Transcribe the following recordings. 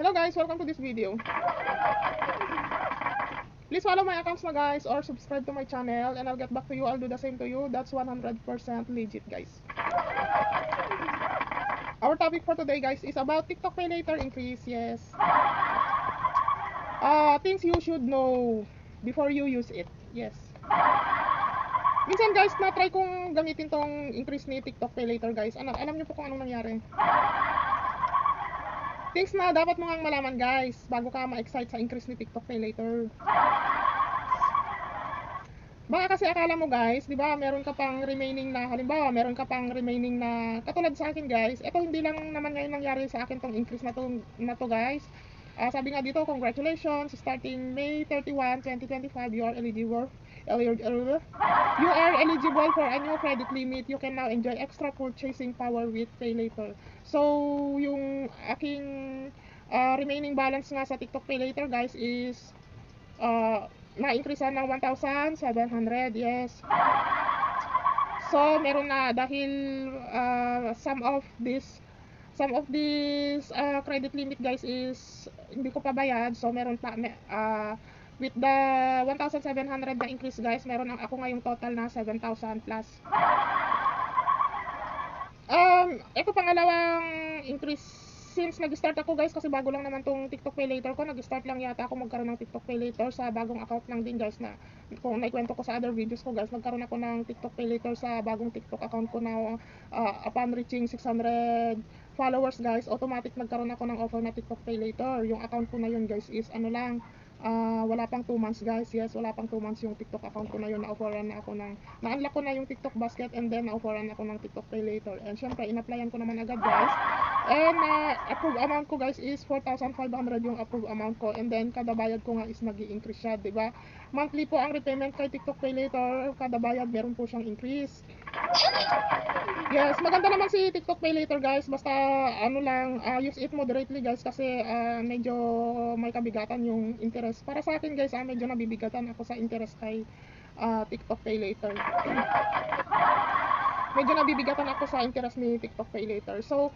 Hello guys, welcome to this video. Please follow my accounts na guys or subscribe to my channel and I'll get back to you. I'll do the same to you. That's 100% legit guys. Our topic for today guys is about TikTok Pay Later increase. Yes. Things you should know before you use it. Yes. Minsan guys, na-try kong gamitin tong increase ni TikTok Pay Later guys. Alam niyo po kung anong nangyari. Things na dapat mo ngang malaman guys bago ka ma-excite sa increase ni TikTok Pay Later. Baka kasi akala mo guys, di ba, meron ka pang remaining na, halimbawa, meron ka pang remaining na, katulad sa akin guys, ito hindi lang naman ngayon nangyari sa akin tong increase na to guys. Sabi nga dito, congratulations, starting May 31, 2025, you are eligible for a new credit limit. You can now enjoy extra purchasing power with Pay Later. So, yung aking remaining balance nga sa TikTok Pay Later guys is na-increasean ng 1,700. Yes. So, meron na dahil some of this credit limit guys is hindi ko pa bayad. So, meron pa with the 1,700 na increase guys, meron ako ngayong total na 7,000 plus. Ito pangalawang increase since nag-start ako guys, kasi bago lang naman tong TikTok Pay Later ko. Nag-start lang yata ako magkaroon ng TikTok Pay Later sa bagong account lang din guys, na kung naikwento ko sa other videos ko guys, nagkaroon ako ng TikTok Pay Later sa bagong TikTok account ko na upon reaching 600 followers guys, automatic nagkaroon ako ng offer na TikTok Pay Later. Yung account ko na yun guys is ano lang, wala pang 2 months guys. Yes, wala pang 2 months yung TikTok account ko na yun. Na-offeran na ako ng, na-unlock ko na yung TikTok basket and then na-offeran ako ng TikTok Pay Later. And syempre, in-applyan ko naman agad guys. And approve amount ko guys is 4,500 yung approve amount ko. And then kada bayad ko nga is nag-i-increase siya, 'di ba? Monthly po ang repayment kay TikTok Pay Later. Kada bayad meron po siyang increase. Yes, maganda naman si TikTok Pay Later guys. Basta ano lang, use it moderately guys, kasi medyo may kabigatan yung interest. Para sa akin guys, medyo nabibigatan ako sa interest kay TikTok Pay Later. Medyo nabibigatan ako sa interest ni TikTok Pay Later. So,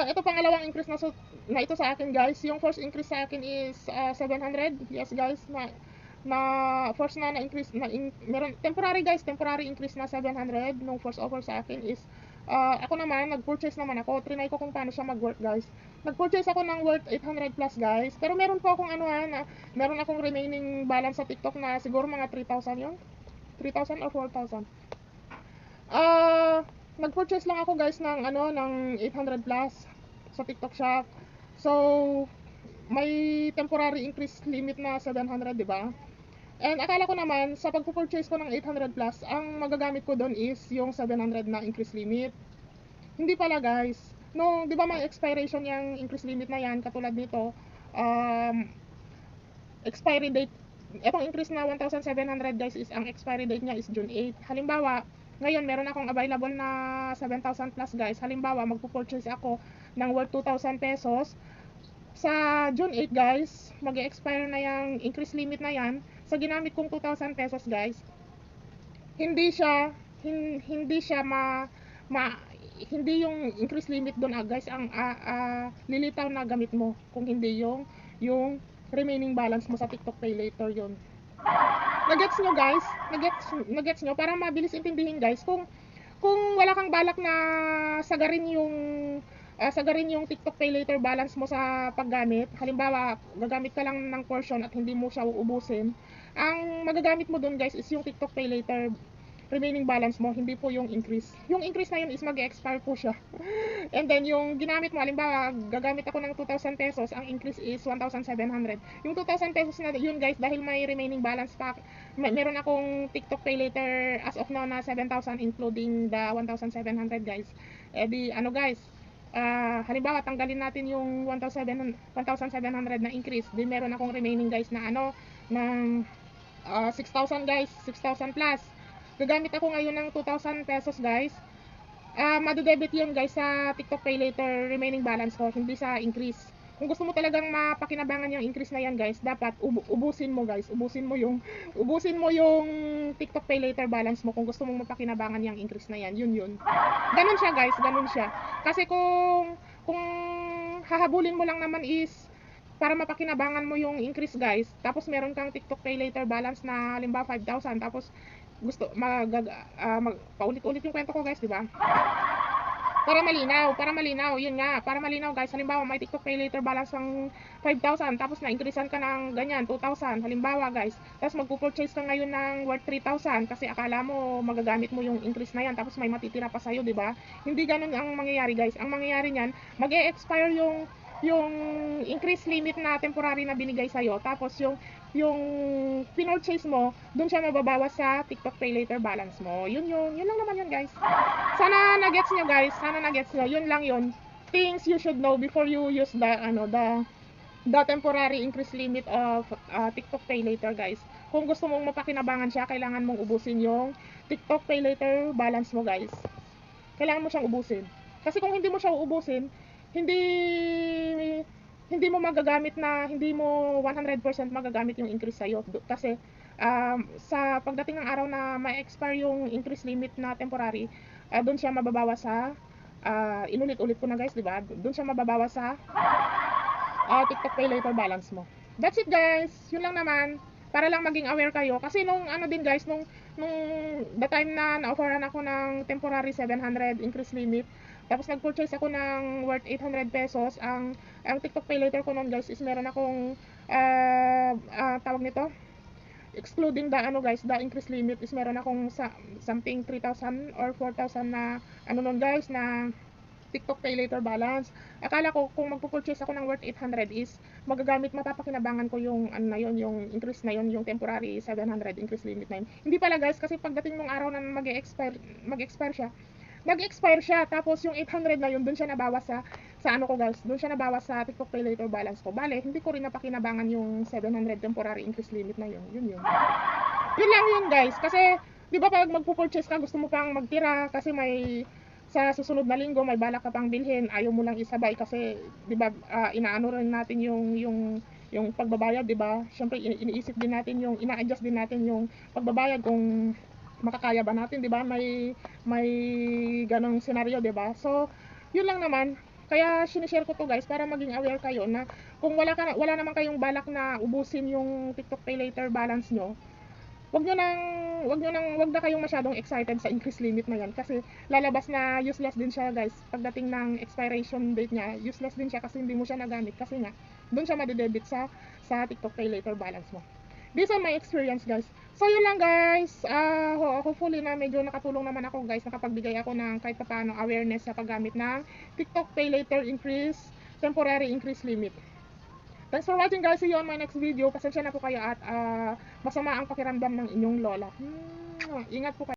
ito pangalawang increase na ito sa akin guys. Yung first increase sa akin is 700. Yes guys, first na increase meron temporary guys, temporary increase na 700 nung first offer sa akin is ako naman nag-purchase naman ako. Trinay ko kung paano siya mag-work guys. Nag-purchase ako ng worth 800 plus guys. Pero meron po akong meron akong remaining balance sa TikTok na siguro mga 3,000 yun. 3,000 or 4,000. Nag-purchase lang ako guys ng ng 800 plus sa TikTok Shop. So, may temporary increase limit na 700, di ba? And akala ko naman sa pagpo-purchase ko ng 800 plus, ang magagamit ko doon is yung 700 na increase limit. Hindi pala guys. No, di ba may expiration yung increase limit na yan, katulad nito. Expiry date, etong increase na 1,700 guys is ang expiry date niya is June 8. Halimbawa, ngayon meron akong available na 7,000 plus guys. Halimbawa, magpo-purchase ako ng worth 2,000 pesos. Sa June 8 guys, mag-expire na yung increase limit na yan. Sa ginamit kong 2,000 pesos guys, hindi yung increase limit doon guys ang lilitaw na gamit mo, kung hindi yung remaining balance mo sa TikTok Pay Later yun. Nagets nyo guys? Nagets nyo? Para mabilis intindihin guys, kung wala kang balak na sagarin yung TikTok Pay Later balance mo sa paggamit, halimbawa gagamit ka lang ng portion at hindi mo siya uubusin, ang magagamit mo doon guys is yung TikTok Pay Later remaining balance mo, hindi po yung increase. Yung increase na yun is mag-expire po siya. And then yung ginamit mo, halimbawa gagamit ako ng 2,000 pesos, ang increase is 1,700. Yung 2,000 pesos na yun guys, dahil may remaining balance pa, meron akong TikTok Pay Later as of now na 7,000 including the 1,700 guys. Di guys, halimbawa tanggalin natin yung 1,700 na increase, di meron akong remaining guys na ng 6,000 guys, 6,000 plus. Gagamit ako ngayon ng 2,000 pesos guys. Madedebit yun guys sa TikTok Pay Later remaining balance ko, hindi sa increase. Kung gusto mo talagang mapakinabangan yung increase na yan guys, dapat ubusin mo guys, ubusin mo yung TikTok Pay Later balance mo kung gusto mong mapakinabangan yung increase na yan. Yun ganun siya guys, ganun siya. Kasi kung hahabulin mo lang naman is para mapakinabangan mo yung increase guys, tapos meron kang TikTok Pay Later balance na halimbawa 5,000, tapos gusto paulit-ulit yung kwento ko guys, di ba? Para malinaw, yun nga, para malinaw guys, halimbawa may TikTok Pay Later balance ng 5,000, tapos na-increasean ka ng ganyan, 2,000, halimbawa guys, tapos magpo-purchase ka ngayon ng worth 3,000, kasi akala mo magagamit mo yung increase na yan, tapos may matitira pa sa'yo, di ba? Hindi ganun ang mangyayari guys, ang mangyayari niyan, mag-e-expire yung increase limit na temporary na binigay sa'yo, tapos yung pinurchase mo, dun siya mababawas sa TikTok Pay Later balance mo. Yun lang naman yun guys. Sana na-gets nyo guys, yun lang yun. Things you should know before you use the temporary increase limit of TikTok Pay Later guys. Kung gusto mong mapakinabangan siya, kailangan mong ubusin yung TikTok Pay Later balance mo guys. Kailangan mo siyang ubusin. Kasi kung hindi mo siya uubusin, hindi mo magagamit na, hindi mo 100% magagamit yung increase sa'yo. Kasi sa pagdating ng araw na ma-expire yung increase limit na temporary, doon siya mababawas sa inulit-ulit ko na guys, di ba? Doon siya mababawas sa TikTok Pay Later balance mo. That's it guys. Yun lang naman. Para lang maging aware kayo. Kasi nung ano din guys, nung the time na na-offeran ako ng temporary 700 increase limit, tapos nag-purchase ako ng worth 800 pesos, ang TikTok Pay Later ko noon guys is meron akong tawag nito, excluding the guys, the increase limit is meron akong something 3,000 or 4,000 na noon guys na TikTok Pay Later balance. Akala ko kung magpo-purchase ako ng worth 800 is mapapakinabangan ko yung yung increase na yun, yung temporary 700 increase limit na yun. Hindi pala guys, kasi pagdating ng araw na mag-expire siya, tapos yung 800 na yun, dun siya nabawas sa ano ko guys, dun siya nabawas sa TikTok Pay Later balance ko. Bale, hindi ko rin napakinabangan yung 700 temporary increase limit na yun. Yun lang yun guys, kasi di ba pag magpo-purchase ka, gusto mo pang magtira kasi may sa susunod na linggo may balak ka pang bilhin, ayaw mo lang isabay kasi 'di ba inaano rin natin yung pagbabayad, 'di ba? Syempre iniisip din natin ina-adjust din natin yung pagbabayad kung makakaya ba natin, 'di ba? May ganong scenario, 'di ba? So, 'yun lang naman. Kaya sinishare ko to guys para maging aware kayo na kung wala naman kayong balak na ubusin yung TikTok Pay Later balance nyo, wag na kayong masyadong excited sa increase limit na yan, kasi lalabas na useless din siya guys. Pagdating ng expiration date niya, useless din siya kasi hindi mo siya nagamit, kasi nga doon siya madedebit sa TikTok Pay Later balance mo. Based on my experience guys. So yun lang guys, hopefully na medyo nakatulong naman ako guys, nakapagbigay ako ng kahit paano awareness sa paggamit ng TikTok Pay Later temporary increase limit. Thanks for watching guys. See you on my next video. Pasensya na po kayo at masama ang pakiramdam ng inyong lola. Ingat po kayo.